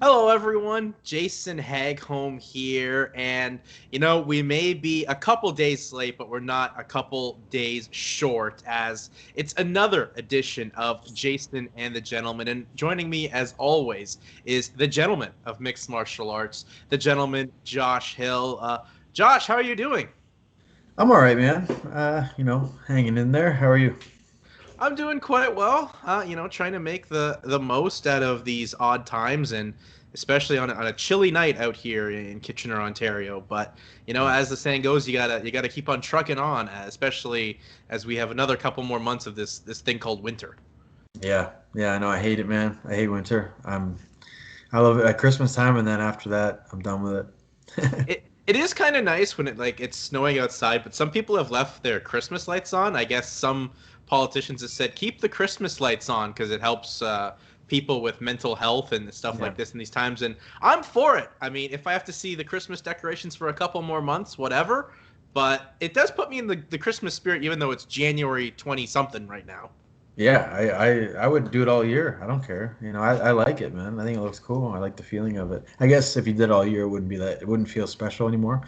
Hello, everyone. Jason Hagholm here. And, we may be a couple days late, but we're not a couple days short, as it's another edition of Jason and the Gentleman. And joining me, as always, is the gentleman of mixed martial arts, the gentleman, Josh Hill. Josh, how are you doing? I'm all right, man. Hanging in there. How are you? I'm doing quite well. Trying to make the most out of these odd times, and especially on a chilly night out here in Kitchener, Ontario. But Yeah. as the saying goes, you gotta keep on trucking on, especially as we have another couple more months of this thing called winter. Yeah. I know. I hate it, man. I hate winter. I love it at Christmas time, and then after that, I'm done with it. It is kind of nice when it's snowing outside, but some people have left their Christmas lights on. I guess some politicians have said keep the Christmas lights on because it helps people with mental health and stuff Yeah. like this in these times. And I'm for it. I mean, if I have to see the Christmas decorations for a couple more months, whatever. But it does put me in the Christmas spirit, even though it's January 20 something right now. Yeah. I would do it all year. I don't care. I like it, man. I think it looks cool. I like the feeling of it. I guess if you did it all year, it wouldn't feel special anymore.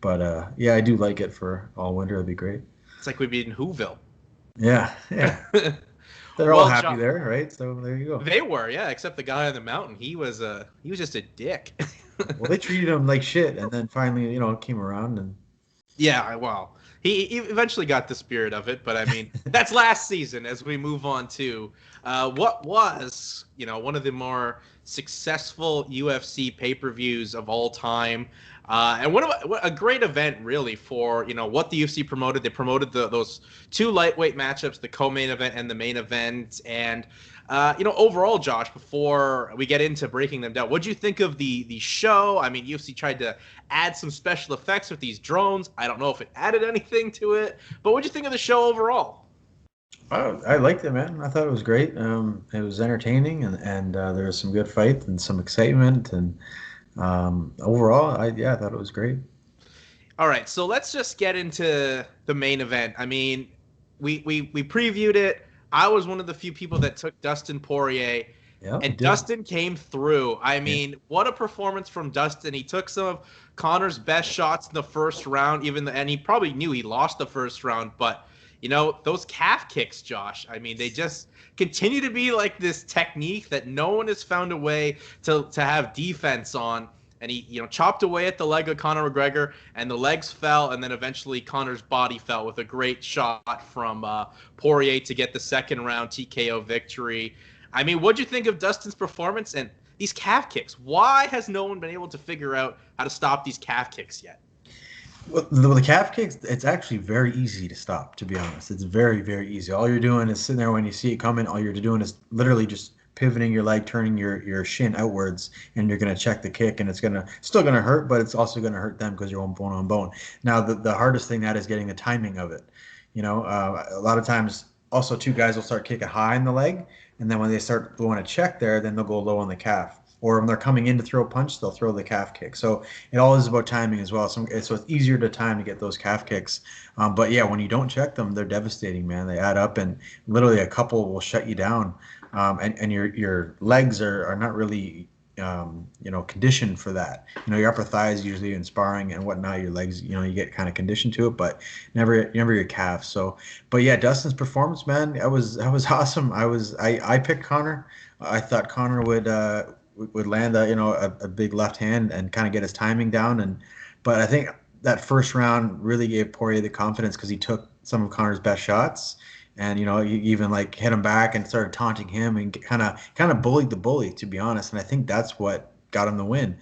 But yeah, I do like it for all winter. It'd be great. It's like we'd be in Whoville. Yeah. Yeah. They're all Well, happy John, there, right? So there you go. they were, yeah, except the guy on the mountain. He was just a dick. Well, they treated him like shit, and then finally, it came around, and Yeah, well, he eventually got the spirit of it, but I mean, that's last season. As we move on to what was, one of the more successful UFC pay-per-views of all time, and what a great event really for what the UFC promoted. They promoted those two lightweight matchups, the co-main event and the main event, and overall, Josh, before we get into breaking them down, what do you think of the show? I mean, UFC tried to add some special effects with these drones. I don't know if it added anything to it, but what do you think of the show overall? I liked it, man. I thought it was great. It was entertaining, and there was some good fight and some excitement, and overall, I thought it was great. All right, so let's just get into the main event. I mean, we previewed it. I was one of the few people that took Dustin Poirier, Yeah, you and did. Dustin came through. I Yeah, mean, what a performance from Dustin. He took some of Conor's best shots in the first round, and he probably knew he lost the first round, but those calf kicks, Josh. I mean, they just continue to be like this technique that no one has found a way to have defense on. And he, chopped away at the leg of Conor McGregor, and the legs fell, and then eventually Conor's body fell with a great shot from Poirier to get the second round TKO victory. I mean, what'd you think of Dustin's performance and these calf kicks? Why has no one been able to figure out how to stop these calf kicks yet? well, the calf kicks, it's actually very easy to stop. To be honest, it's very, very easy. All you're doing is sitting there when you see it coming. All you're doing is literally just pivoting your leg, turning your shin outwards, and you're gonna check the kick, and it's gonna still gonna hurt, but it's also gonna hurt them because you're on bone on bone. Now, the hardest thing that is getting the timing of it. A lot of times, also two guys will start kicking high in the leg, and then when they start going to check there, then they'll go low on the calf. Or when they're coming in to throw a punch, they'll throw the calf kick. So it all is about timing as well. So it's easier to time to get those calf kicks. But yeah, when you don't check them, they're devastating, man. They add up, and literally a couple will shut you down. And your legs are not really conditioned for that. Your upper thighs usually in sparring and whatnot, your legs, you get kind of conditioned to it, but never your calves. So, but yeah, Dustin's performance, man, that was awesome. I picked Conor. I thought Conor would land a big left hand and kind of get his timing down. But I think that first round really gave Poirier the confidence because he took some of Conor's best shots, and he even like hit him back and started taunting him and kind of bullied the bully, to be honest. And I think that's what got him the win.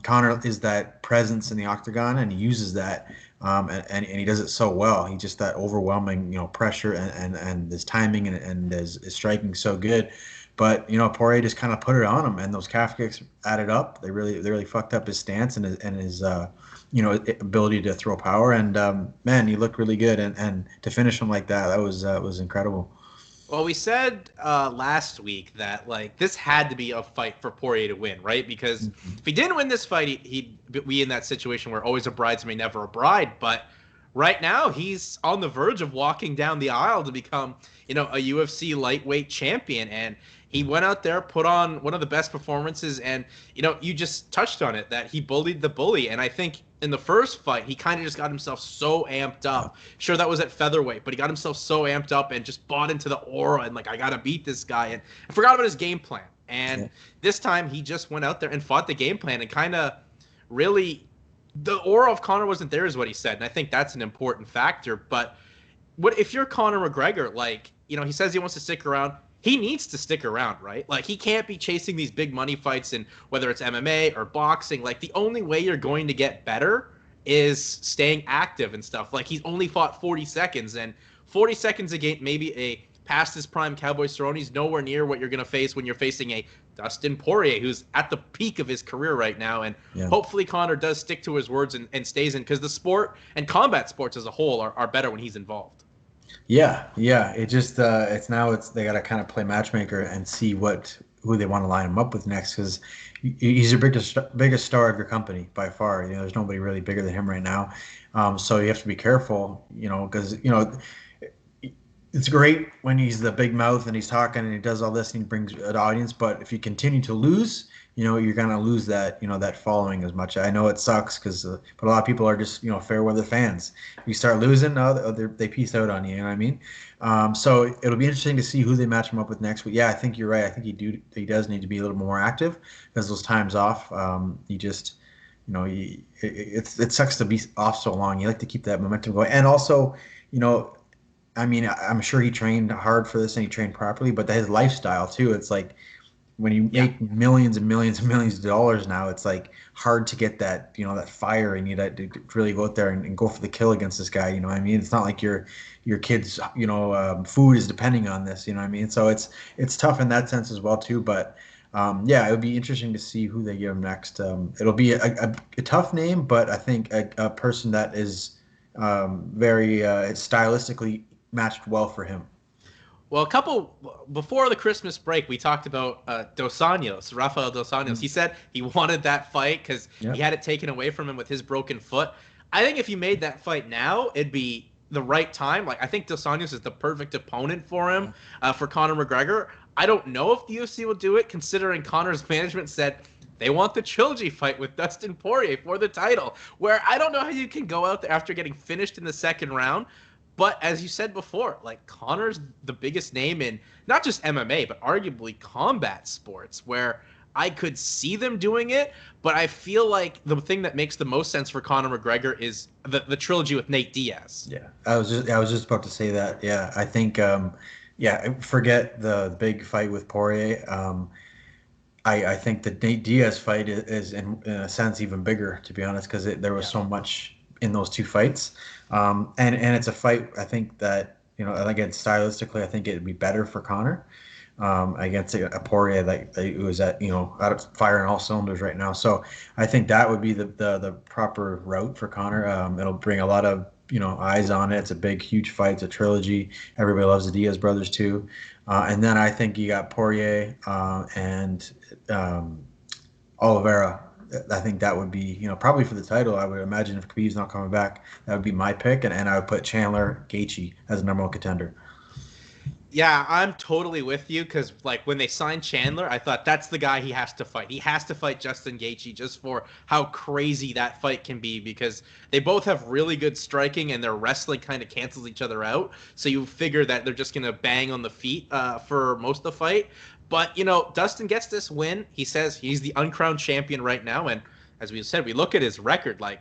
Conor is that presence in the octagon, and he uses that. And he does it so well. He just that overwhelming, pressure and his timing and his striking so good. But Poirier just kind of put it on him, and those calf kicks added up. They really fucked up his stance and his ability to throw power. And man, he looked really good. And to finish him like that, that was incredible. Well, we said last week that like this had to be a fight for Poirier to win, right? Because if he didn't win this fight, he'd be in that situation where always a bridesmaid, never a bride. But right now, he's on the verge of walking down the aisle to become, a UFC lightweight champion, and He went out there, put on one of the best performances, and you just touched on it that he bullied the bully. And I think in the first fight, he kind of just got himself so amped Yeah. up. Sure, that was at featherweight, but he got himself so amped up and just bought into the aura and like, I gotta beat this guy, and I forgot about his game plan. And Yeah. this time, he just went out there and fought the game plan and kind of really. The aura of Conor wasn't there, is what he said, and I think that's an important factor. But what if you're Conor McGregor? Like, he says he wants to stick around. He needs to stick around, right? Like, he can't be chasing these big money fights, and whether it's MMA or boxing. Like, the only way you're going to get better is staying active and stuff. Like, he's only fought 40 seconds, and 40 seconds against maybe a past his prime Cowboy Cerrone's nowhere near what you're going to face when you're facing a Dustin Poirier, who's at the peak of his career right now. And hopefully Conor does stick to his words and stays in, because the sport and combat sports as a whole are better when he's involved. Yeah. It just they got to kind of play matchmaker and see who they want to line him up with next, because he's your biggest star of your company by far. There's nobody really bigger than him right now. So you have to be careful, because it's great when he's the big mouth and he's talking and he does all this and he brings an audience. But if you continue to lose, you're gonna lose that that following as much. I know it sucks but a lot of people are just fair weather fans. If you start losing, they peace out on you. You know what I mean? So it'll be interesting to see who they match him up with next. But yeah, I think you're right. I think he does need to be a little more active, because those times off, he just it sucks to be off so long. You like to keep that momentum going, and also I mean, I'm sure he trained hard for this and he trained properly, but his lifestyle too. It's like when you make millions and millions and millions of dollars now, it's like hard to get that, that fire in you to really go out there and go for the kill against this guy. You know what I mean? It's not like your kid's, food is depending on this. You know what I mean? So it's tough in that sense as well too. But yeah, it would be interesting to see who they give him next. It'll be a tough name, but I think a person that is very stylistically matched well for him. Well, before the Christmas break, we talked about Rafael Dos Anjos. He said he wanted that fight because he had it taken away from him with his broken foot. I think if you made that fight now, it'd be the right time. Like, I think Dos Anjos is the perfect opponent for him, for Conor McGregor. I don't know if the UFC will do it, considering Conor's management said they want the trilogy fight with Dustin Poirier for the title, where I don't know how you can go out there after getting finished in the second round. But as you said before, like, Conor's the biggest name in not just MMA, but arguably combat sports, where I could see them doing it. But I feel like the thing that makes the most sense for Conor McGregor is the trilogy with Nate Diaz. Yeah, I was just about to say that. Yeah, I think forget the big fight with Poirier. I think the Nate Diaz fight is in a sense even bigger, to be honest, because there was so much in those two fights. And it's a fight, I think, that, again, stylistically, I think it'd be better for Conor against a Poirier that was out of firing all cylinders right now. So I think that would be the proper route for Conor. It'll bring a lot of eyes on it. It's a big, huge fight. It's a trilogy. Everybody loves the Diaz brothers too. And then I think you got Poirier and Oliveira. I think that would be, probably for the title. I would imagine if Khabib's not coming back, that would be my pick, and I would put Chandler, Gaethje as a number one contender. Yeah, I'm totally with you, because like when they signed Chandler, I thought that's the guy he has to fight. He has to fight Justin Gaethje just for how crazy that fight can be, because they both have really good striking and their wrestling kind of cancels each other out. So you figure that they're just going to bang on the feet for most of the fight. But, Dustin gets this win. He says he's the uncrowned champion right now. And as we said, we look at his record, like,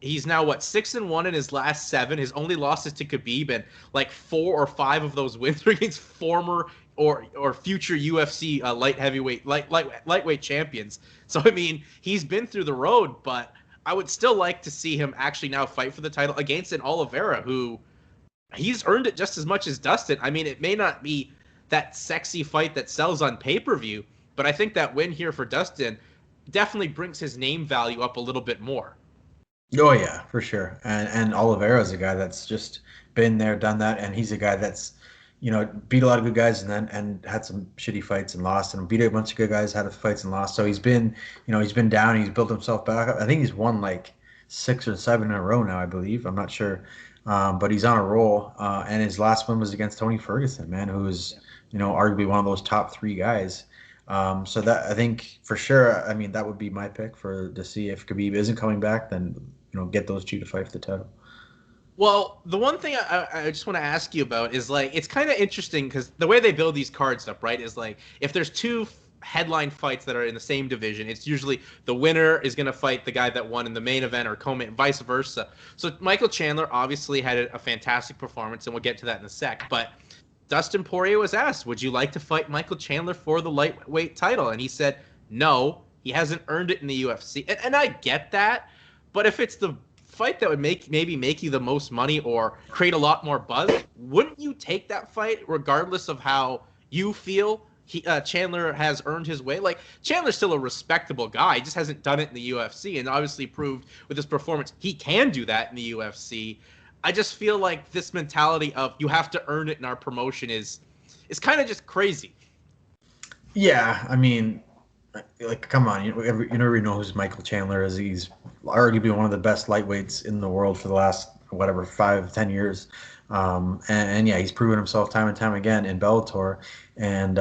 he's now 6-1 in his last 7. His only losses to Khabib, and like 4 or 5 of those wins are against former or future UFC lightweight champions. So I mean, he's been through the road, but I would still like to see him actually now fight for the title against an Oliveira who he's earned it just as much as Dustin. I mean, it may not be that sexy fight that sells on pay-per-view, but I think that win here for Dustin definitely brings his name value up a little bit more. Oh yeah, for sure. And Oliveira is a guy that's just been there, done that, and he's a guy that's beat a lot of good guys and had some shitty fights and lost, and beat a bunch of good guys, had fights and lost. So he's been down. He's built himself back up. I think he's won like 6 or 7 in a row now, I believe. I'm not sure, but he's on a roll. And his last one was against Tony Ferguson, man, who was arguably one of those top three guys. So that I think for sure, I mean, that would be my pick to see if Khabib isn't coming back, then get those two to fight for the title. Well, the one thing I just want to ask you about is like it's kind of interesting because the way they build these cards up, right, is like if there's two headline fights that are in the same division, it's usually the winner is going to fight the guy that won in the main event or co-main, vice versa. So Michael Chandler obviously had a fantastic performance, and we'll get to that in a sec. But Dustin Poirier was asked, "Would you like to fight Michael Chandler for the lightweight title?" And he said, "No, he hasn't earned it in the UFC." And I get that, but if it's the fight that would maybe make you the most money or create a lot more buzz, wouldn't you take that fight regardless of how you feel Chandler has earned his way? Like, Chandler's still a respectable guy. He just hasn't done it in the UFC, and obviously proved with his performance he can do that in the UFC. I just feel like this mentality of you have to earn it in our promotion is kind of just crazy. Yeah, I mean, like, come on, you never know who Michael Chandler is. He's arguably one of the best lightweights in the world for the last whatever 5-10 years, and yeah, he's proven himself time and time again in Bellator, and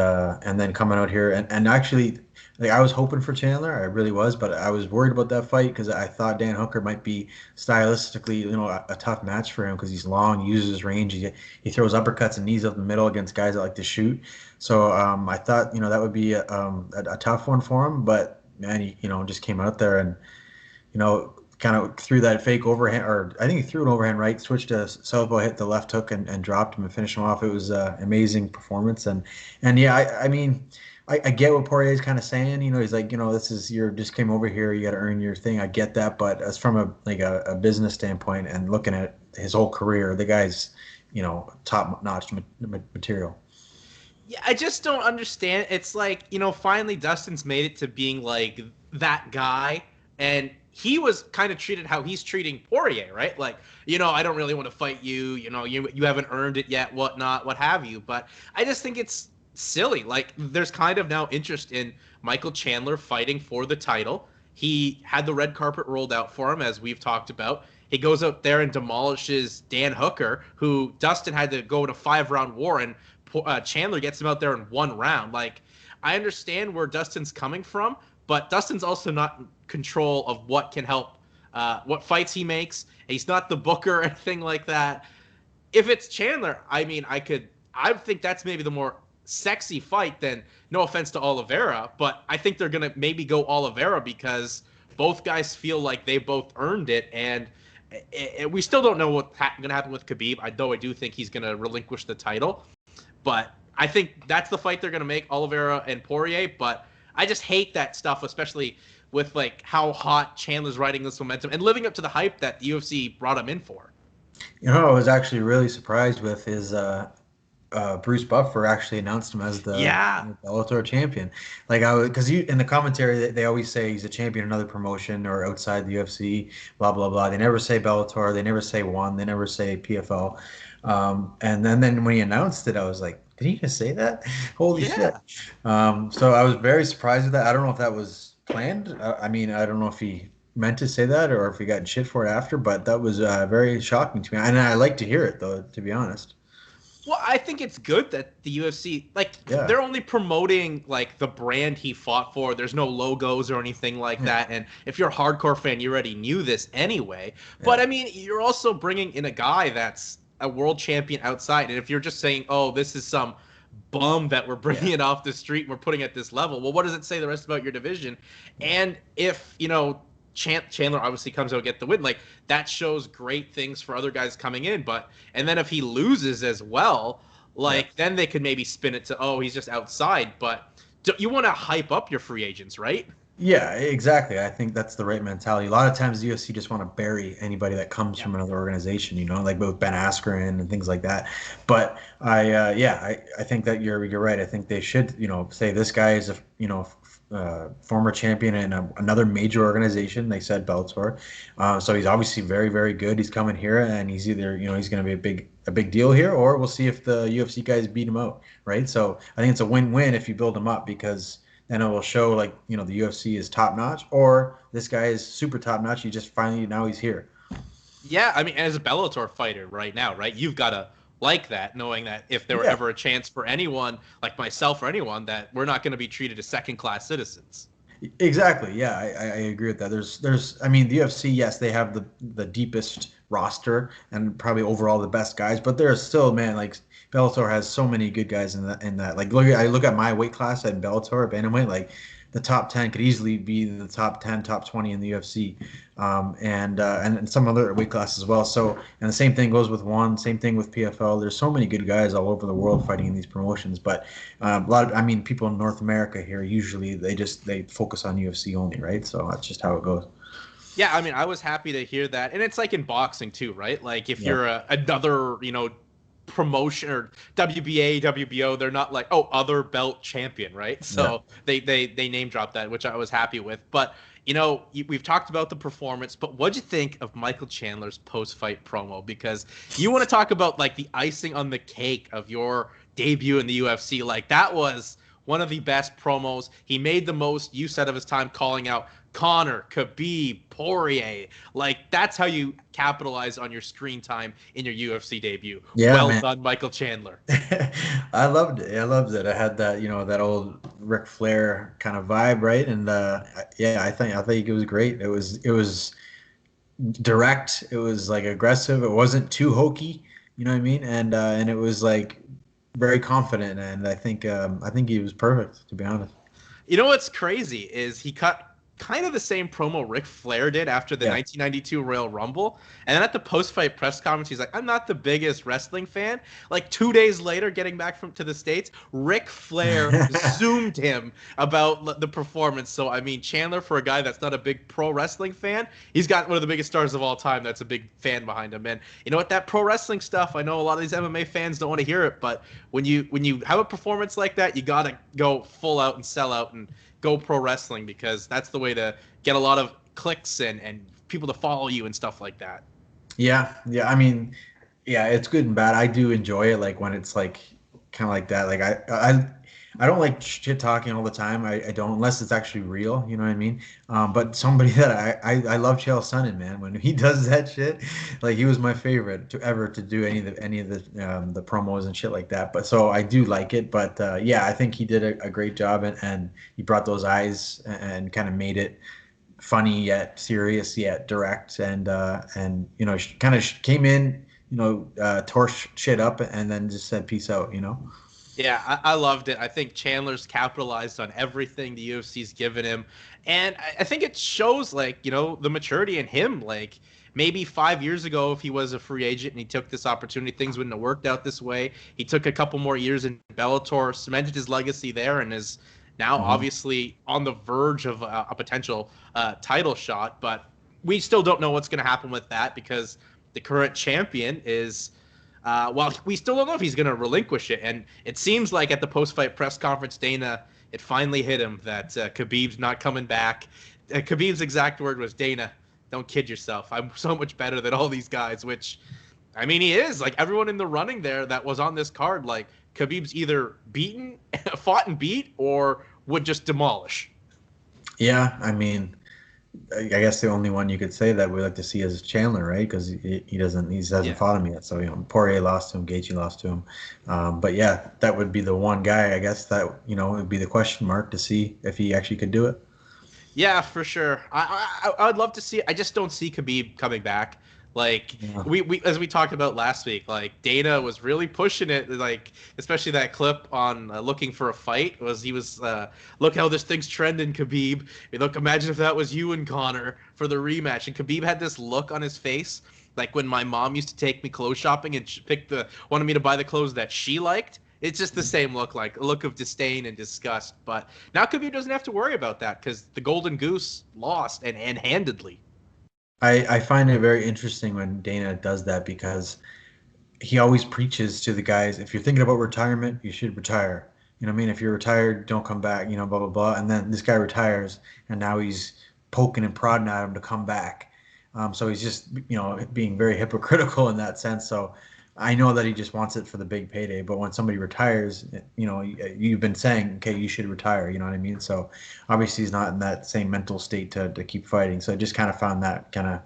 then coming out here and actually, like, I was hoping for Chandler, I really was, but I was worried about that fight because I thought Dan Hooker might be stylistically, a tough match for him because he's long, he uses his range, he throws uppercuts and knees up the middle against guys that like to shoot. So I thought, that would be a tough one for him, but man, he just came out there and kind of threw that fake overhand, or I think he threw an overhand right, switched to southpaw, hit the left hook, and dropped him and finished him off. It was an amazing performance, and yeah, I mean, I get what Poirier is kind of saying. He's like, this is just came over here, you got to earn your thing. I get that, but as from a business standpoint and looking at his whole career, the guy's top notch material. Yeah, I just don't understand. It's like, finally Dustin's made it to being like that guy, and he was kind of treated how he's treating Poirier, right? Like, I don't really want to fight you, you haven't earned it yet, whatnot, what have you. But I just think it's silly. Like, there's kind of now interest in Michael Chandler fighting for the title. He had the red carpet rolled out for him, as we've talked about. He goes out there and demolishes Dan Hooker, who Dustin had to go in a 5-round war, and Chandler gets him out there in 1 round. Like, I understand where Dustin's coming from, but Dustin's also not in control of what can help, what fights he makes. He's not the booker or anything like that. If it's Chandler, I mean, I think that's maybe the more sexy fight than, no offense to Oliveira, but I think they're going to maybe go Oliveira because both guys feel like they both earned it. And we still don't know what's going to happen with Khabib. I do think he's going to relinquish the title. But I think that's the fight they're going to make, Oliveira and Poirier. But I just hate that stuff, especially with like how hot Chandler's riding this momentum and living up to the hype that the UFC brought him in for. I was actually really surprised with his Bruce Buffer actually announced him as the Bellator champion. Like, because in the commentary they always say he's a champion in another promotion or outside the UFC, blah blah blah. They never say Bellator, they never say ONE, they never say PFL. And then when he announced it, I was like, did he just say that? Holy shit! So I was very surprised with that. I don't know if that was planned. I mean, I don't know if he meant to say that or if he got shit for it after, but that was very shocking to me. And I like to hear it, though, to be honest. Well, I think it's good that the UFC, they're only promoting like the brand he fought for. There's no logos or anything like that. And if you're a hardcore fan, you already knew this anyway. But I mean, you're also bringing in a guy that's a world champion outside. And if you're just saying, oh, this is some bum that we're bringing it off the street and we're putting at this level, well, what does it say the rest about your division? And if, Chandler obviously comes out and get the win, like, that shows great things for other guys coming in. And then if he loses as well, then they could maybe spin it to, oh, he's just outside. But you want to hype up your free agents, right? Yeah, exactly. I think that's the right mentality. A lot of times the UFC just want to bury anybody that comes from another organization, like with Ben Askren and things like that. But I think that you're right. I think they should, say this guy is a former champion in another major organization. They said Bellator, so he's obviously very, very good. He's coming here, and he's either he's going to be a big deal here, or we'll see if the UFC guys beat him out, right? So I think it's a win-win if you build him up, because then it will show the UFC is top notch, or this guy is super top notch. He just finally now he's here. Yeah, I mean, as a Bellator fighter right now, right, you've got to like that, knowing that if there were Yeah. ever a chance for anyone like myself or anyone, that we're not going to be treated as second-class citizens. Exactly. Yeah, I agree with that. I mean, the UFC, yes, they have the deepest roster and probably overall the best guys, but there's still, man, like Bellator has so many good guys in that. Like, I look at my weight class at Bellator, bantamweight, like the top 10 could easily be the top 10, top 20 in the UFC, and some other weight classes as well. So, and the same thing goes with one, same thing with PFL. There's so many good guys all over the world fighting in these promotions, but I mean, people in North America here usually they focus on UFC only, right? So that's just how it goes. Yeah, I mean, I was happy to hear that, and it's like in boxing too, right? Like if Yeah, you're another, promotion or WBA, WBO, they're not like, oh, other belt champion, right? yeah. So they name dropped that, which I was happy with. But we've talked about the performance, but what'd you think of Michael Chandler's post-fight promo? Because you want to talk about like the icing on the cake of your debut in the UFC. Like that was one of the best promos. He made the most use out of his time calling out Conor, Khabib, Poirier. Like that's how you capitalize on your screen time in your UFC debut. Yeah, Well man. done, Michael Chandler. I loved it. I loved it. I had that, that old Ric Flair kind of vibe, right? And yeah, I think it was great. It was direct. It was like aggressive. It wasn't too hokey. You know what I mean? And it was like very confident. And I think he was perfect, to be honest. You know what's crazy is he cut kind of the same promo Ric Flair did after the Yeah. 1992 Royal Rumble. And then at the post-fight press conference, he's like, I'm not the biggest wrestling fan. Like 2 days later, getting back to the States, Ric Flair zoomed him about the performance. So, I mean, Chandler, for a guy that's not a big pro wrestling fan, he's got one of the biggest stars of all time that's a big fan behind him. And you know what? That pro wrestling stuff, I know a lot of these MMA fans don't want to hear it, but when you have a performance like that, you got to go full out and sell out and go pro wrestling, because that's the way to get a lot of clicks and people to follow you and stuff like that. Yeah, yeah. I mean, yeah, it's good and bad. I do enjoy it, like when it's like kind of like that. Like I don't like shit talking all the time. I don't, unless it's actually real. You know what I mean? But somebody that I love, Chael Sonnen, man. When he does that shit, like he was my favorite to ever to do any of the promos and shit like that. But so I do like it. But yeah, I think he did a great job, and he brought those eyes and kind of made it funny yet serious yet direct, and kind of came in, tore shit up and then just said peace out. Yeah, I loved it. I think Chandler's capitalized on everything the UFC's given him. And I think it shows, like, the maturity in him. Like, maybe 5 years ago, if he was a free agent and he took this opportunity, things wouldn't have worked out this way. He took a couple more years in Bellator, cemented his legacy there, and is now Mhm. obviously on the verge of a potential title shot. But we still don't know what's going to happen with that, because the current champion is well, we still don't know if he's going to relinquish it. And it seems like at the post-fight press conference, Dana, it finally hit him that Khabib's not coming back. Khabib's exact word was, Dana, don't kid yourself. I'm so much better than all these guys, which, I mean, he is. Like, everyone in the running there that was on this card, like, Khabib's either beaten, fought and beat, or would just demolish. Yeah, I mean, I guess the only one you could say that we like to see is Chandler, right? Because he hasn't Yeah. fought him yet. So Poirier lost to him, Gaethje lost to him. But yeah, that would be the one guy, I guess, that would be the question mark to see if he actually could do it. Yeah, for sure. I would love to see. I just don't see Khabib coming back. Like Yeah. we as we talked about last week, like Dana was really pushing it. Like especially that clip on looking for a fight was he was look how this thing's trending, Khabib. Look, imagine if that was you and Conor for the rematch. And Khabib had this look on his face, like when my mom used to take me clothes shopping and wanted me to buy the clothes that she liked. It's just the same look, like a look of disdain and disgust. But now Khabib doesn't have to worry about that because the Golden Goose lost and handedly. I find it very interesting when Dana does that because he always preaches to the guys, if you're thinking about retirement, you should retire. You know what I mean? If you're retired, don't come back, blah, blah, blah. And then this guy retires, and now he's poking and prodding at him to come back. So he's just, being very hypocritical in that sense. So I know that he just wants it for the big payday. But when somebody retires, you've been saying, okay, you should retire. You know what I mean? So obviously he's not in that same mental state to keep fighting. So I just kind of found that kind of,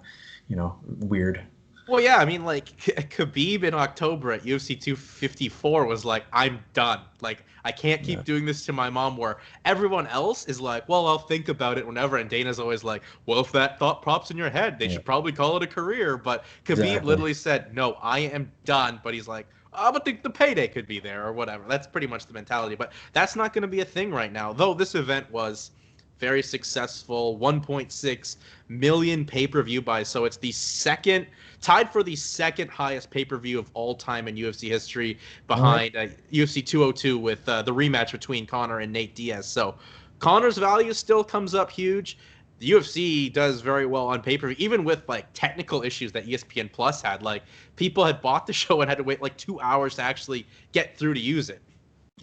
weird. Well, yeah, I mean, like Khabib in October at UFC 254 was like, I'm done. Like, I can't Yeah, keep doing this to my mom. Where everyone else is like, well, I'll think about it whenever. And Dana's always like, well, if that thought pops in your head, they yeah, should probably call it a career. But Khabib exactly. literally said, no, I am done. But he's like, oh, but the payday could be there or whatever. That's pretty much the mentality. But that's not going to be a thing right now. Though this event was very successful, 1.6 million pay-per-view buys. So it's the second, tied for the second highest pay-per-view of all time in UFC history, All right. behind UFC 202 with the rematch between Conor and Nate Diaz. So Conor's value still comes up huge. The UFC does very well on pay-per-view, even with like technical issues that ESPN Plus had. Like people had bought the show and had to wait like 2 hours to actually get through to use it.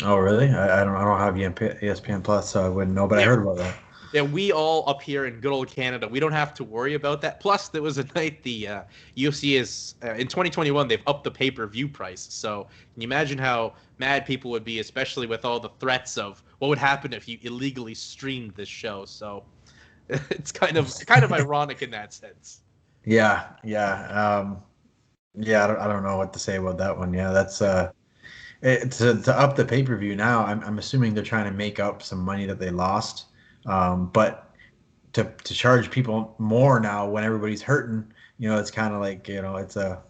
Oh, really? I don't have ESPN Plus, so I wouldn't know, but I Yeah, heard about that. yeah, we all up here in good old Canada, we don't have to worry about that. Plus, there was a night the UFC is in 2021. They've upped the pay-per-view price. So, can you imagine how mad people would be, especially with all the threats of what would happen if you illegally streamed this show? So, it's kind of ironic in that sense. Yeah, yeah, yeah. I don't know what to say about that one. Yeah, that's to up the pay per view now. I'm assuming they're trying to make up some money that they lost, but to charge people more now when everybody's hurting, it's kind of like it's a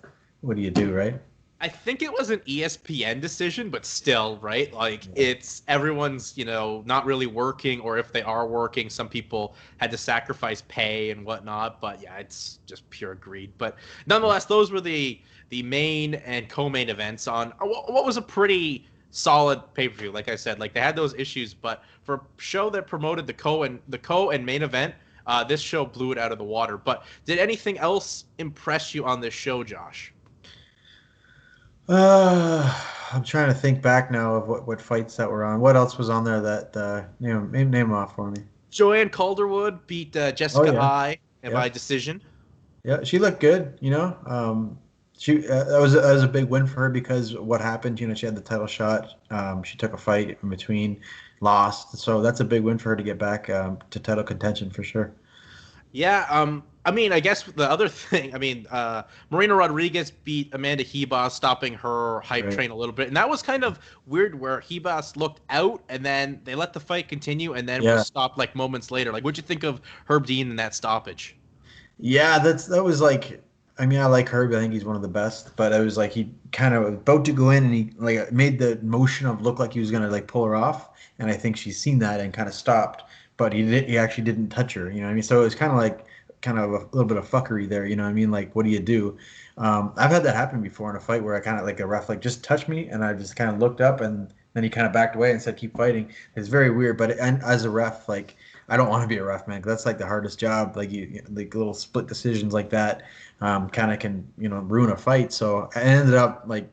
what do you do, right? I think it was an ESPN decision, but still, right? Like Yeah. it's everyone's, not really working, or if they are working, some people had to sacrifice pay and whatnot. But yeah, it's just pure greed. But nonetheless, those were the main and co-main events on what was a pretty solid pay-per-view. Like I said, like they had those issues, but for a show that promoted the co and main event, this show blew it out of the water. But did anything else impress you on this show, Josh? I'm trying to think back now of what fights that were on. What else was on there that name 'em off for me? Joanne Calderwood beat Oh Jessica yeah, Eye and yeah, by decision. yeah. She looked good. She that was a big win for her because what happened. She had the title shot. She took a fight in between, lost. So that's a big win for her to get back to title contention for sure. Yeah, I mean, I guess the other thing, I mean, Marina Rodriguez beat Amanda Hebos, stopping her hype Right. train a little bit, and that was kind of weird, where Hebos looked out, and then they let the fight continue, and then was Yeah. stopped like moments later. Like, what'd you think of Herb Dean in that stoppage? Yeah, that was like. I mean, I like Herb. I think he's one of the best. But it was like he kind of about to go in, and he like made the motion of look like he was gonna like pull her off, and I think she's seen that and kind of stopped. But he actually didn't touch her. You know what I mean? So it was kind of like kind of a little bit of fuckery there. You know what I mean? Like, what do you do? I've had that happen before in a fight where I kind of like a ref like just touched me, and I just kind of looked up, and then he kind of backed away and said keep fighting. It's very weird. But and as a ref, like. I don't want to be a ref, man. 'Cause that's like the hardest job. Like like little split decisions like that, kind of can ruin a fight. So I ended up like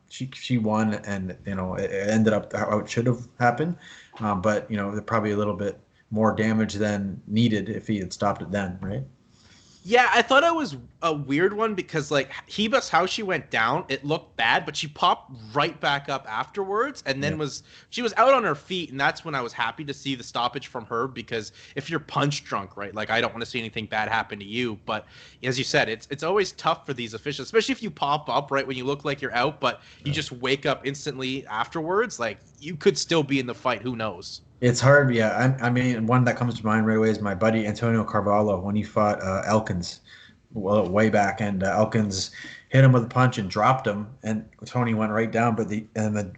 she won, and it ended up how it should have happened. But probably a little bit more damage than needed if he had stopped it then, right? Yeah, I thought it was a weird one because like Hebus, how she went down, it looked bad, but she popped right back up afterwards, and Yeah. then she was out on her feet, and that's when I was happy to see the stoppage from her, because if you're punch drunk, right, like I don't want to see anything bad happen to you, but as you said, it's always tough for these officials, especially if you pop up right when you look like you're out, but you Yeah. just wake up instantly afterwards, like you could still be in the fight, who knows? It's hard, yeah. I mean, one that comes to mind right away is my buddy Antonio Carvalho when he fought Elkins, well, way back, and Elkins hit him with a punch and dropped him, and Tony went right down, but the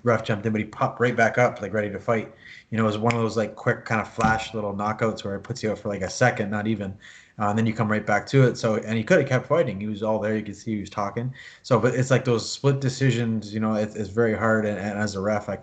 ref jumped in, but he popped right back up, like ready to fight. It was one of those like quick kind of flash little knockouts where it puts you out for like a second, not even, and then you come right back to it. So, and he could have kept fighting. He was all there. You could see he was talking. So, but it's like those split decisions. It's very hard, and as a ref, I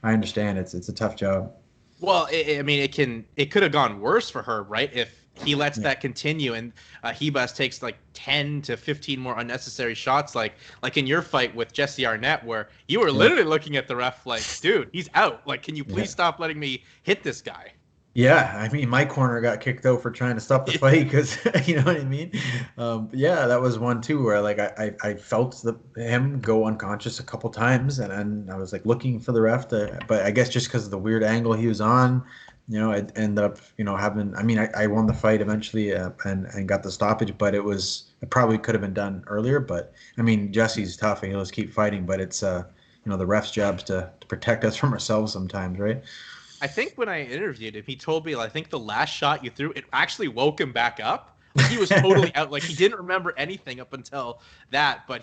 understand it's a tough job. Well, I mean, it could have gone worse for her, right? If he lets Yeah. that continue and Hebus takes like 10 to 15 more unnecessary shots, like in your fight with Jesse Arnett, where you were Yeah. literally looking at the ref like, dude, he's out. Like, can you please Yeah. stop letting me hit this guy? Yeah, I mean, my corner got kicked out for trying to stop the fight because you know what I mean. But yeah, that was one too where like I felt him go unconscious a couple times, and I was like looking for the ref to, but I guess just because of the weird angle he was on, You know, it ended up, having. I mean, I won the fight eventually, and got the stoppage, but it probably could have been done earlier. But I mean, Jesse's tough and he'll just keep fighting. But it's the ref's jobs to protect us from ourselves sometimes, right? I think when I interviewed him, he told me, I think the last shot you threw, it actually woke him back up. Like he was totally out. Like he didn't remember anything up until that. But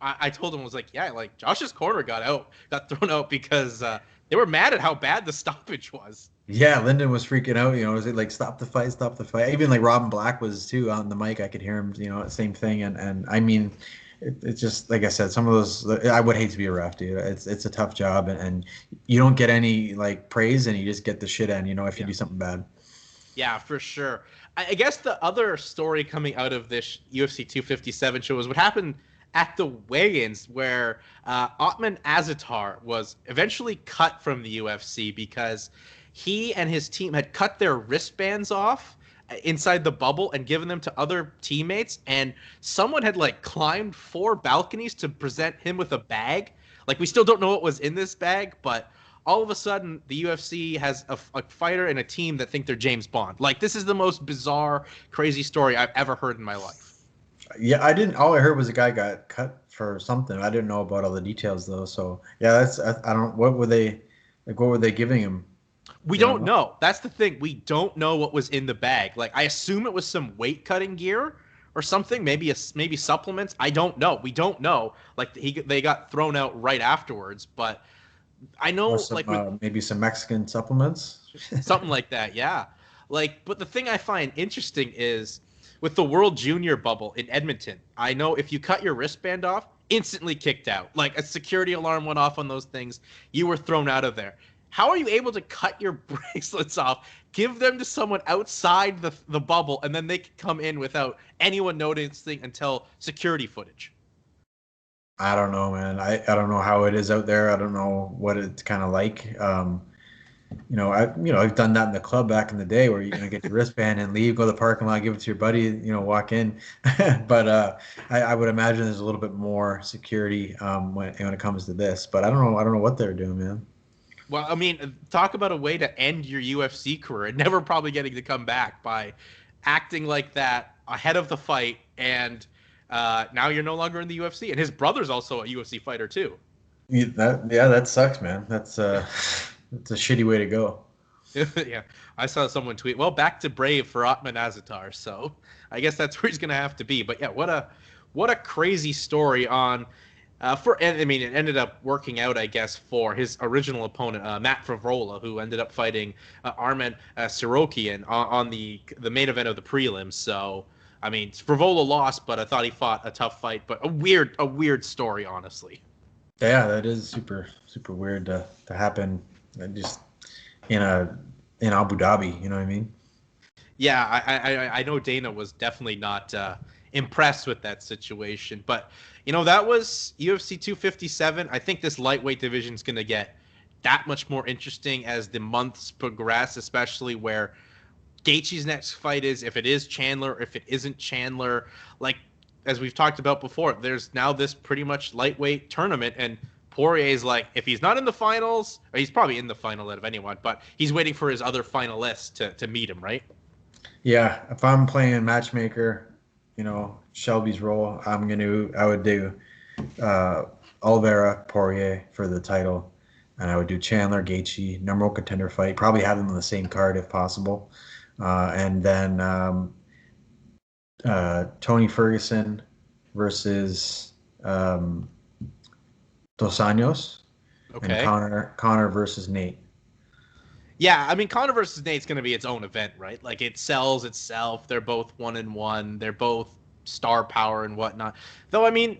I told him, I was like, yeah, like Josh's corner got thrown out because they were mad at how bad the stoppage was. Yeah, Lyndon was freaking out. Was it like stop the fight, stop the fight? Even like Robin Black was too on the mic. I could hear him. Same thing. And I mean, it's just like I said. Some of those I would hate to be a ref, dude. It's a tough job, and you don't get any like praise, and you just get the shit end. If you do something bad. Yeah, for sure. I guess the other story coming out of this UFC 257 show was what happened at the weigh-ins, where Ottman Aziatar was eventually cut from the UFC because he and his team had cut their wristbands off inside the bubble and given them to other teammates, and someone had climbed 4 balconies to present him with a bag. We still don't know what was in this bag, but all of a sudden the UFC has a fighter and a team that think they're James Bond. This is the most bizarre, crazy story I've ever heard in my life. Yeah, I didn't. All I heard was a guy got cut for something. I didn't know about all the details though. So yeah, I don't. What were they? What were they giving him? We don't know. That's the thing. We don't know what was in the bag. I assume it was some weight cutting gear or something. Maybe supplements. I don't know. We don't know. They got thrown out right afterwards. But I know maybe some Mexican supplements. Something like that. Yeah. But the thing I find interesting is with the World Junior bubble in Edmonton. I know if you cut your wristband off, instantly kicked out. A security alarm went off on those things. You were thrown out of there. How are you able to cut your bracelets off, give them to someone outside the bubble, and then they can come in without anyone noticing until security footage? I don't know, man. I don't know how it is out there. I don't know what it's kind of like. I've done that in the club back in the day where you get your wristband and leave, go to the parking lot, give it to your buddy, walk in. But I would imagine there's a little bit more security when it comes to this. But I don't know. I don't know what they're doing, man. Well, I mean, talk about a way to end your UFC career and never probably getting to come back by acting like that ahead of the fight, and now you're no longer in the UFC. And his brother's also a UFC fighter too. Yeah, that sucks, man. That's a shitty way to go. Yeah, I saw someone tweet, well, back to Brave for Ottman Aziatar. So I guess that's where he's going to have to be. But yeah, what a crazy story on it ended up working out, I guess, for his original opponent, Matt Favola, who ended up fighting Arman Sirokian on the main event of the prelims. So, I mean, Favola lost, but I thought he fought a tough fight. But a weird story, honestly. Yeah, that is super, super weird to happen just in Abu Dhabi. You know what I mean? Yeah, I know Dana was definitely not impressed with that situation, but that was UFC 257. I think this lightweight division is going to get that much more interesting as the months progress, especially where Gaethje's next fight is, if it is Chandler, if it isn't Chandler. As we've talked about before, there's now this pretty much lightweight tournament, and Poirier's if he's not in the finals, or he's probably in the final out of anyone, but he's waiting for his other finalists to meet him, right? Yeah, if I'm playing matchmaker, Shelby's role, I would do Oliveira, Poirier for the title, and I would do Chandler, Gaethje, number 1 contender fight. Probably have them on the same card if possible, and then Tony Ferguson versus Dos Anjos, okay, and Conor versus Nate. Yeah, I mean, Conor versus Nate's going to be its own event, right? It sells itself. They're both 1-1. They're both star power and whatnot. Though, I mean,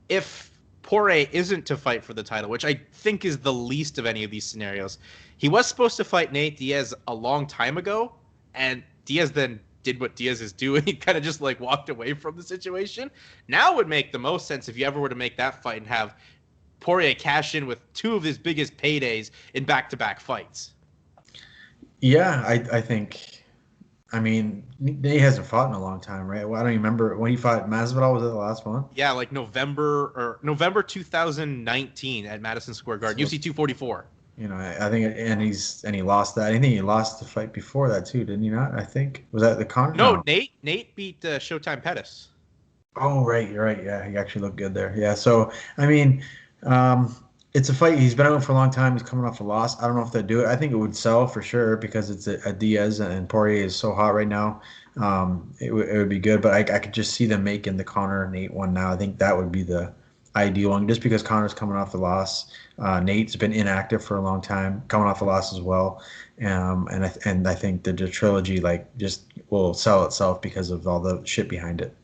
if Poirier isn't to fight for the title, which I think is the least of any of these scenarios, he was supposed to fight Nate Diaz a long time ago, and Diaz then did what Diaz is doing. He kind of just walked away from the situation. Now would make the most sense if you ever were to make that fight and have Poirier cash in with 2 of his biggest paydays in back-to-back fights. Yeah, I think. I mean, he hasn't fought in a long time, right? Well, I don't even remember when he fought Masvidal. Was it the last one? Yeah, November 2019 at Madison Square Garden, UFC 244. You know, I think, and he lost that. I think he lost the fight before that too, didn't he not? I think was that the Conor? No, No. Nate beat Showtime Pettis. Oh, right, you're right. Yeah, he actually looked good there. Yeah, so I mean, um, it's a fight. He's been out for a long time. He's coming off a loss. I don't know if they'll do it. I think it would sell for sure because it's a Diaz and Poirier is so hot right now. It would be good, but I could just see them making the Conor Nate one now. I think that would be the ideal one, just because Conor's coming off the loss. Nate's been inactive for a long time, coming off a loss as well. And I think the trilogy like just will sell itself because of all the shit behind it.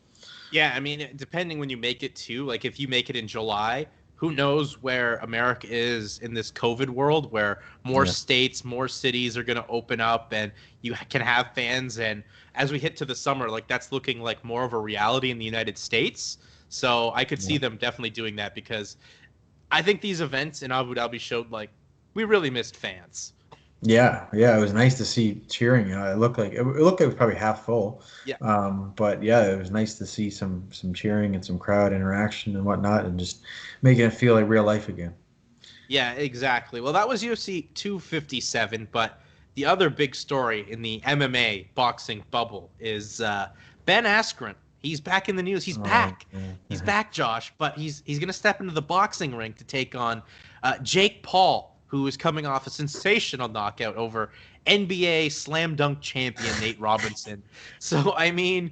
Yeah, I mean, depending when you make it too, like if you make it in July, who knows where America is in this COVID world where more Yeah. states, more cities are going to open up and you can have fans. And as we hit to the summer, like that's looking like more of a reality in the United States. So I could see Yeah. them definitely doing that because I think these events in Abu Dhabi showed like we really missed fans. Yeah, yeah, it was nice to see cheering. It looked like it was probably half full, Yeah. but yeah, it was nice to see some cheering and some crowd interaction and whatnot, and just making it feel like real life again. Yeah, exactly. Well, that was UFC 257, but the other big story in the MMA boxing bubble is Ben Askren. He's back in the news. He's Oh, back. He's yeah. back, Josh. But he's going to step into the boxing ring to take on Jake Paul, who is coming off a sensational knockout over NBA slam dunk champion Nate Robinson. So I mean,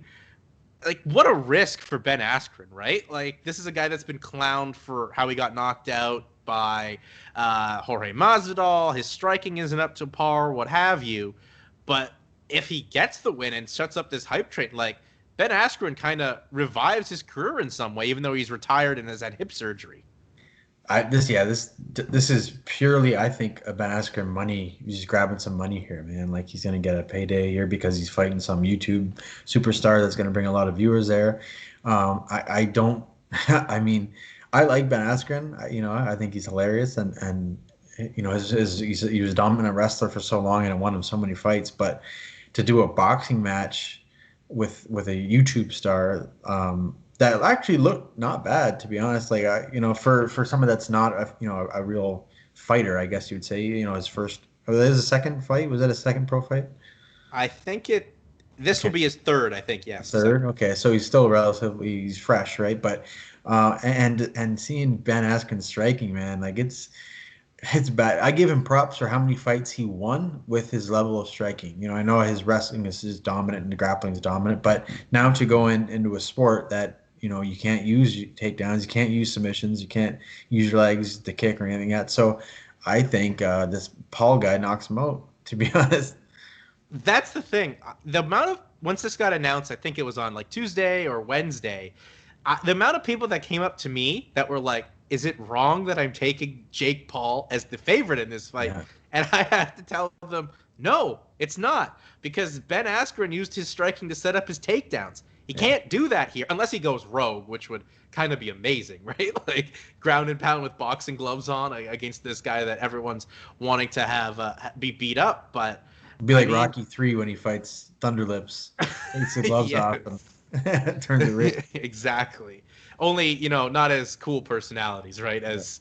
like what a risk for Ben Askren, right? Like this is a guy that's been clowned for how he got knocked out by Jorge Masvidal. His striking isn't up to par, what have you. But if he gets the win and shuts up this hype train, like Ben Askren kind of revives his career in some way, even though he's retired and has had hip surgery. This is purely, I think, a Ben Askren money. He's just grabbing some money here, man. Like he's gonna get a payday here because he's fighting some YouTube superstar that's gonna bring a lot of viewers there. I don't. I mean, I like Ben Askren. I think he's hilarious, and he was a dominant wrestler for so long and won him so many fights. But to do a boxing match with a YouTube star, that actually looked not bad, to be honest. Like for someone that's not a real fighter, I guess you would say. His first. Oh, that is a second fight. Was that a second pro fight? I think this will Okay, be his third, I think, yes. third. Okay, so he's still relatively he's fresh, right? But and seeing Ben Askren striking, man, like it's bad. I give him props for how many fights he won with his level of striking. I know his wrestling is dominant and the grappling is dominant, but now to go into a sport that you can't use takedowns, you can't use submissions, you can't use your legs to kick or anything yet. So I think this Paul guy knocks him out. To be honest, That's the thing. The amount of once this got announced, I think it was on like Tuesday or Wednesday. The amount of people that came up to me that were like, "Is it wrong that I'm taking Jake Paul as the favorite in this fight?" yeah, And I had to tell them, "No, it's not, because Ben Askren used his striking to set up his takedowns. He yeah, can't do that here unless he goes rogue, which would kind of be amazing, right? Like ground and pound with boxing gloves on against this guy that everyone's wanting to have be beat up, but." it'd be I like mean, Rocky 3 when he fights Thunderlips, takes the gloves yeah, off and turns it red. exactly. Only, not as cool personalities, right? As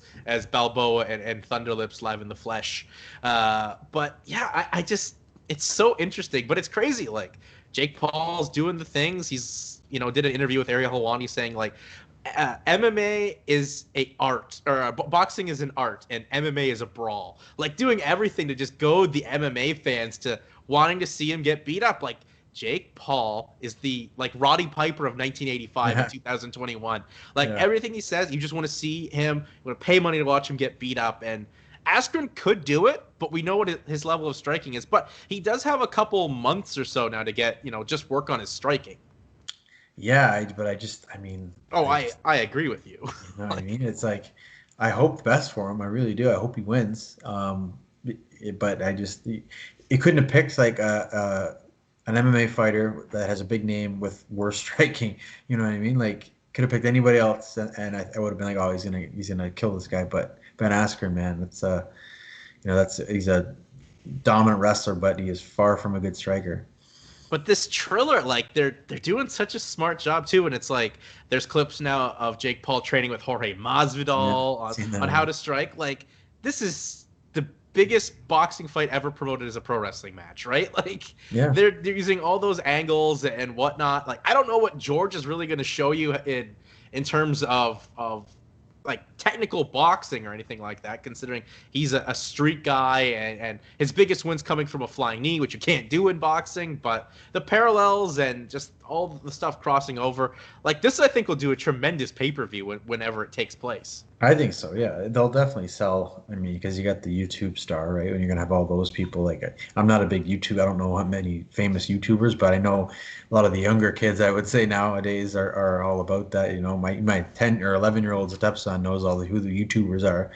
Balboa and Thunderlips live in the flesh. But yeah, I just it's so interesting, but it's crazy. Like Jake Paul's doing the things. He's did an interview with Ariel Helwani saying like MMA is a art, or boxing is an art, and MMA is a brawl. Like doing everything to just goad the MMA fans to wanting to see him get beat up. Like Jake Paul is the like Roddy Piper of 1985 and Yeah, 2021. Like yeah. everything he says, you just want to see him. You want to pay money to watch him get beat up. And Askren could do it, but we know what his level of striking is. But he does have a couple months or so now to get just work on his striking. Yeah, I mean, Oh, I I agree with you. you know what I Like mean? It's like I hope the best for him. I really do. I hope he wins. But it couldn't have picked like an MMA fighter that has a big name with worse striking. You know what I mean? Like could have picked anybody else, and I would have been like, oh, he's gonna kill this guy. But Ben Askren, man, that's he's a dominant wrestler, but he is far from a good striker. But this Triller, like they're doing such a smart job too, and it's like there's clips now of Jake Paul training with Jorge Yeah, Masvidal seen that on how one. to strike. Like this is the biggest boxing fight ever promoted as a pro wrestling match, right? Like Yeah. they're using all those angles and whatnot. Like I don't know what George is really going to show you in terms of like technical boxing or anything like that, considering he's a street guy and his biggest win's coming from a flying knee, which you can't do in boxing. But the parallels and just all the stuff crossing over, like this, I think will do a tremendous pay-per-view whenever it takes place. I think so. Yeah, they'll definitely sell. I mean, because you got the YouTube star, right? And you're gonna have all those people. Like, I'm not a big YouTube. I don't know how many famous YouTubers, but I know a lot of the younger kids. I would say nowadays are all about that. You know, my 10 or 11-year-old stepson knows who the YouTubers are.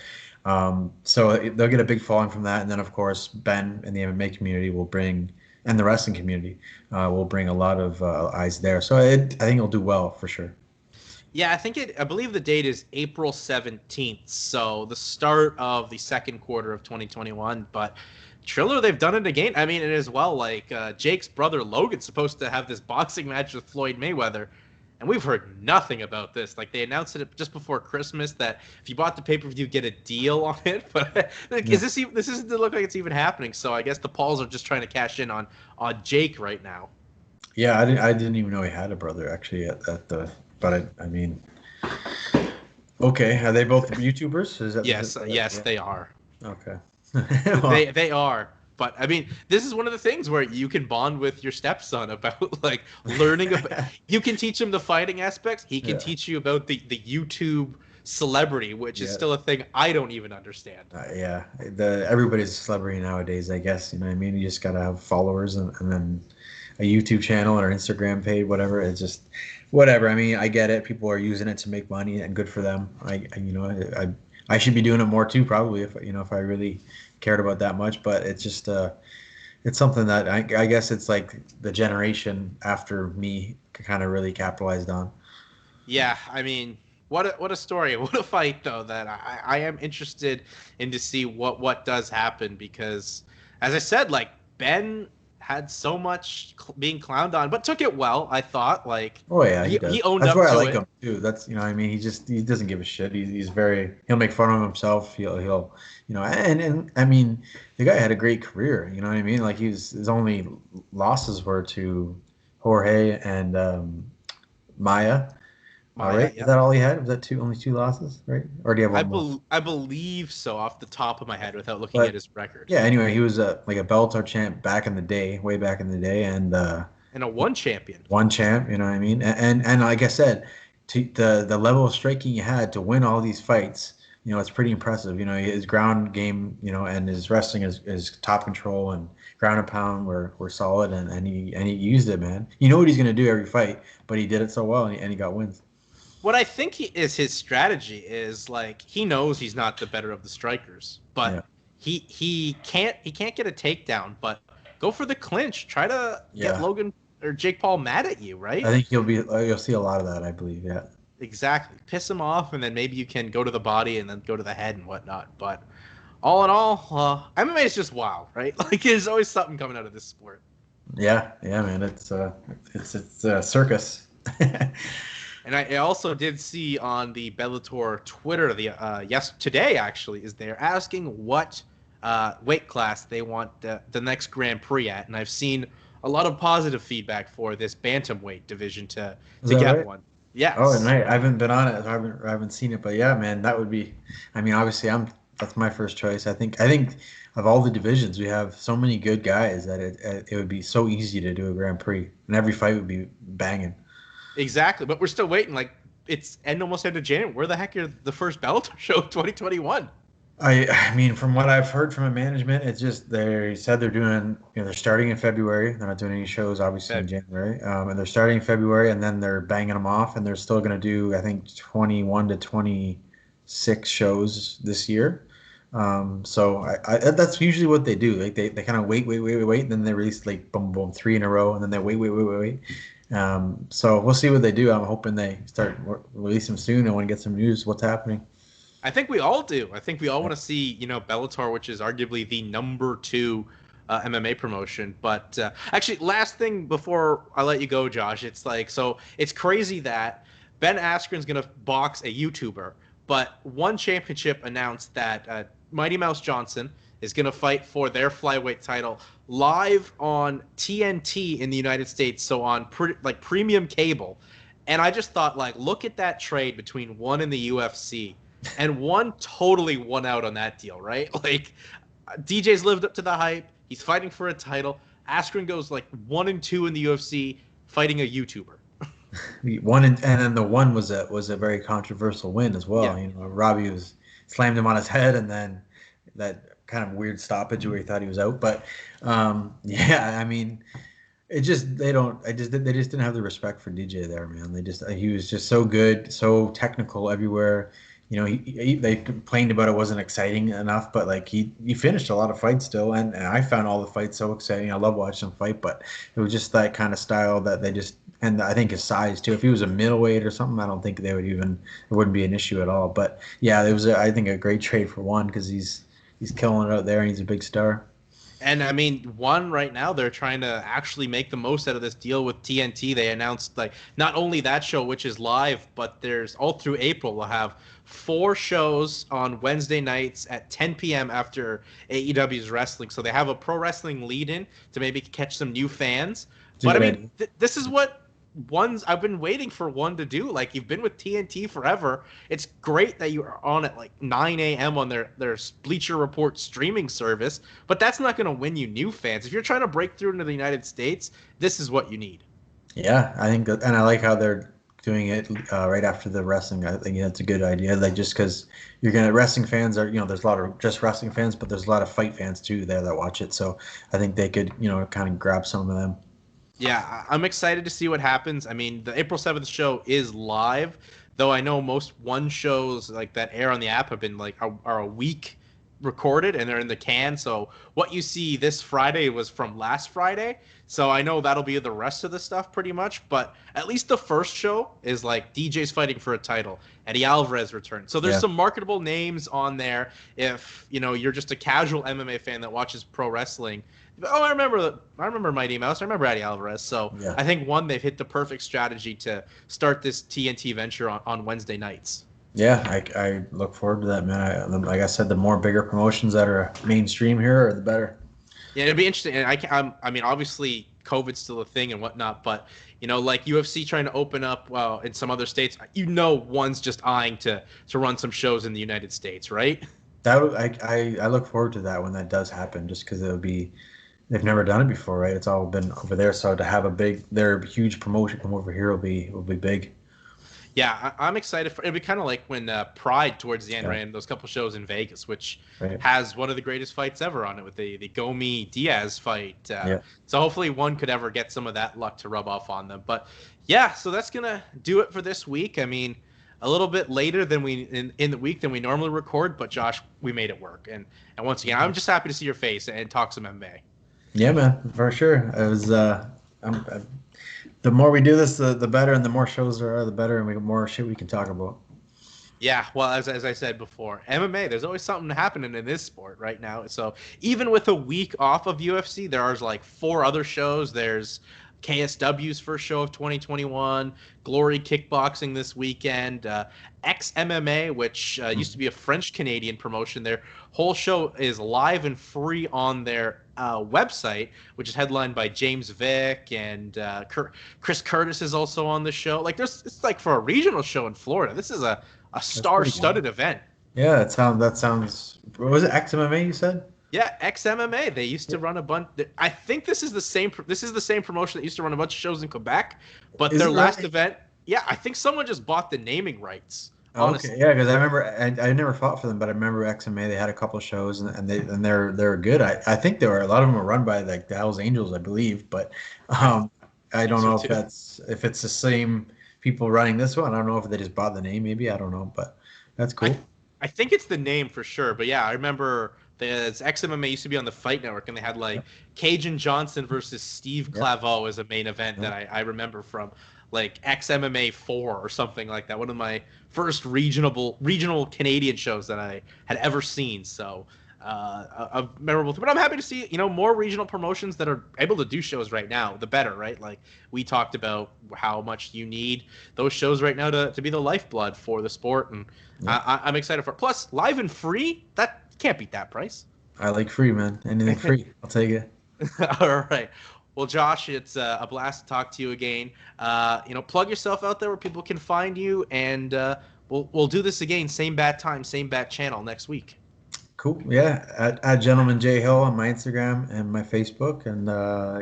So they'll get a big following from that, and then of course Ben and the MMA community will bring, and the wrestling community will bring a lot of eyes there. So I think it'll do well for sure. Yeah, I believe the date is April 17th, so the start of the second quarter of 2021. But Triller, they've done it again. I mean, and as well, like Jake's brother Logan's supposed to have this boxing match with Floyd Mayweather, and we've heard nothing about this. Like they announced it just before Christmas that if you bought the pay-per-view, you get a deal on it. But like, Yeah. this doesn't look like it's even happening. So I guess the Pauls are just trying to cash in on Jake right now. Yeah, I didn't even know he had a brother actually at the. But I mean, okay, are they both YouTubers? Yes, yes, yeah. they are. Okay. They are. But I mean, this is one of the things where you can bond with your stepson about like learning about. You can teach him the fighting aspects. He can Yeah. teach you about the YouTube celebrity, which is Yeah. still a thing I don't even understand. Yeah, everybody's a celebrity nowadays. I guess you know what I mean. You just gotta have followers and then a YouTube channel or Instagram page, whatever. It's just whatever. I mean, I get it. People are using it to make money, and good for them. I should be doing it more too, probably if I really cared about that much. But it's just it's something that I guess it's like the generation after me kind of really capitalized on. Yeah, I mean, what a story, what a fight though. That I am interested in to see what does happen because, as I said, like Ben had so much being clowned on, but took it well. I thought like Oh yeah, he does. he owned That's up why I to like it. him too. That's I mean, he doesn't give a shit. He'll make fun of himself. He'll and I mean, the guy had a great career. You know what I mean? Like his only losses were to Jorge and Maya. Maya, Right? Is yeah. that all he had? Was that only two losses? Right? Or do you have one more? I believe so off the top of my head without looking at But his record. yeah. Anyway, he was like a Bellator champ back in the day, way back in the day, and And a one champion. one champ. You know what I mean? And like I said, the level of striking he had to win all these fights, it's pretty impressive. His ground game, and his wrestling is top control and ground and pound were solid, and he used it, man. You know what he's gonna do every fight, but he did it so well, and he got wins. What I think is his strategy is like he knows he's not the better of the strikers, but Yeah. he can't get a takedown, but go for the clinch. Try to get Yeah. Logan or Jake Paul mad at you, right? I think you'll see a lot of that, I believe. Yeah. Exactly. Piss him off, and then maybe you can go to the body and then go to the head and whatnot. But all in all, MMA is just wild, right? Like there's always something coming out of this sport. Yeah, man. It's a circus. And I also did see on the Bellator Twitter today actually is they're asking what weight class they want the next Grand Prix at, and I've seen a lot of positive feedback for this bantamweight division to that get right? one. Yes. Oh, and I haven't been on it. I haven't seen it, but yeah, man, that would be. I mean, obviously, that's my first choice. I think of all the divisions, we have so many good guys that it would be so easy to do a Grand Prix, and every fight would be banging. Exactly, but we're still waiting. Like it's almost end of January. Where the heck are the first Bellator show of 2021? I mean, from what I've heard from the management, it's just they said they're doing, they're starting in February. They're not doing any shows, obviously, in January. And they're starting in February, and then they're banging them off, and they're still going to do, I think, 21 to 26 shows this year. So that's usually what they do. Like they kind of wait, and then they release like boom, boom, 3 in a row, and then they wait. So we'll see what they do. I'm hoping they start releasing them soon. I want to get some news. What's happening? I think we all do. I think we all want to see, Bellator, which is arguably the number 2 MMA promotion. But actually, last thing before I let you go, Josh, it's like, so it's crazy that Ben Askren's going to box a YouTuber, but One Championship announced that Mighty Mouse Johnson is going to fight for their flyweight title live on TNT in the United States, so on premium cable. And I just thought, like, look at that trade between one and the UFC, and one totally won out on that deal, right? Like, DJ's lived up to the hype. He's fighting for a title. Askren goes like 1-2 in the UFC, fighting a YouTuber. And then the one was a very controversial win as well. Yeah. You know, Robbie was slammed him on his head, and then that kind of weird stoppage where he thought he was out. But yeah, I mean, they just didn't have the respect for DJ there, man. He was just so good, so technical everywhere. You know, they complained about it wasn't exciting enough, but like he finished a lot of fights still, and I found all the fights so exciting. I love watching him fight, but it was just that kind of style that they just, and I think his size too. If he was a middleweight or something, I don't think it wouldn't be an issue at all. But yeah, it was I think a great trade for one, because he's killing it out there and he's a big star. And I mean, one right now, they're trying to actually make the most out of this deal with TNT. They announced like not only that show, which is live, but there's all through April, we'll have 4 shows on Wednesday nights at 10 p.m. after AEW's wrestling. So they have a pro wrestling lead in to maybe catch some new fans. But I mean, this is what I've been waiting for one to do. Like, you've been with TNT forever. It's great that you are on at like 9 a.m. on their Bleacher Report streaming service, but that's not going to win you new fans. If you're trying to break through into the United States, this is what you need. Yeah, I think that, and I like how they're doing it right after the wrestling. I think that's a good idea. Like, just because wrestling fans are, there's a lot of just wrestling fans, but there's a lot of fight fans too there that watch it. So I think they could, kind of grab some of them. Yeah, I'm excited to see what happens. I mean, the April 7th show is live, though I know most one shows like that air on the app have been like are a week recorded and they're in the can. So what you see this Friday was from last Friday. So I know that'll be the rest of the stuff pretty much. But at least the first show is like DJ's fighting for a title. Eddie Alvarez returns. So there's some marketable names on there. If you're just a casual MMA fan that watches pro wrestling. Oh, I remember Mighty Mouse. I remember Eddie Alvarez. So I think they've hit the perfect strategy to start this TNT venture on Wednesday nights. Yeah, I look forward to that, man. Like I said, the more bigger promotions that are mainstream here, the better. Yeah, it'd be interesting. And I mean, obviously, COVID's still a thing and whatnot, but like UFC trying to open up, well, in some other states, one's just eyeing to run some shows in the United States, right? I look forward to that when that does happen, just because they've never done it before, right? It's all been over there, so to have their huge promotion come over here will be big. Yeah, I'm excited for. It'll be kind of like when Pride towards the end ran those couple shows in Vegas, which has one of the greatest fights ever on it with the Gomi Diaz fight. So hopefully one could ever get some of that luck to rub off on them. But yeah, so that's gonna do it for this week. I mean, a little bit later than in the week than we normally record, but Josh, we made it work. And once again, I'm just happy to see your face and talk some MMA. Yeah, man, for sure. It was. The more we do this, the better, and the more shows there are, the better, and we have more shit we can talk about. Yeah, well, as I said before, MMA, there's always something happening in this sport right now. So even with a week off of UFC, there are like 4 other shows. There's KSW's first show of 2021, Glory Kickboxing this weekend, XMMA, which used to be a French-Canadian promotion. Their whole show is live and free on their website, which is headlined by James Vick, and Chris Curtis is also on the show. Like, it's like for a regional show in Florida. This is a star-studded event. Yeah, that sounds. What was it, XMMA you said? Yeah, XMMA. They used to run a bunch. I think this is the same promotion that used to run a bunch of shows in Quebec, but their last event. Yeah, I think someone just bought the naming rights. Honestly. Okay, yeah, because I remember I never fought for them, but I remember XMA. They had a couple of shows and they're good. I think a lot of them were run by like the Hells Angels, I believe, but I don't know if it's the same people running this one. I don't know if they just bought the name. Maybe I don't know, but that's cool. I think it's the name for sure, but yeah, I remember. XMMA used to be on the Fight Network, and they had like Cajun Johnson versus Steve Claveau as a main event that I remember from like XMMA 4 or something like that. One of my first regional Canadian shows that I had ever seen. So a memorable thing. But I'm happy to see more regional promotions that are able to do shows right now. The better, right? Like we talked about how much you need those shows right now to be the lifeblood for the sport, and I'm excited for it. Plus, live and free, that can't beat that price. I like free, man. Anything free, I'll take it. All right. Well, Josh, it's a blast to talk to you again. Plug yourself out there where people can find you, and we'll do this again, same bat time, same bat channel next week. Cool. Yeah. At Gentleman J Hill on my Instagram and my Facebook. And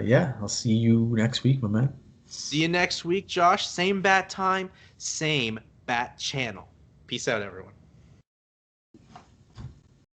yeah, I'll see you next week, my man. See you next week, Josh. Same bat time, same bat channel. Peace out, everyone.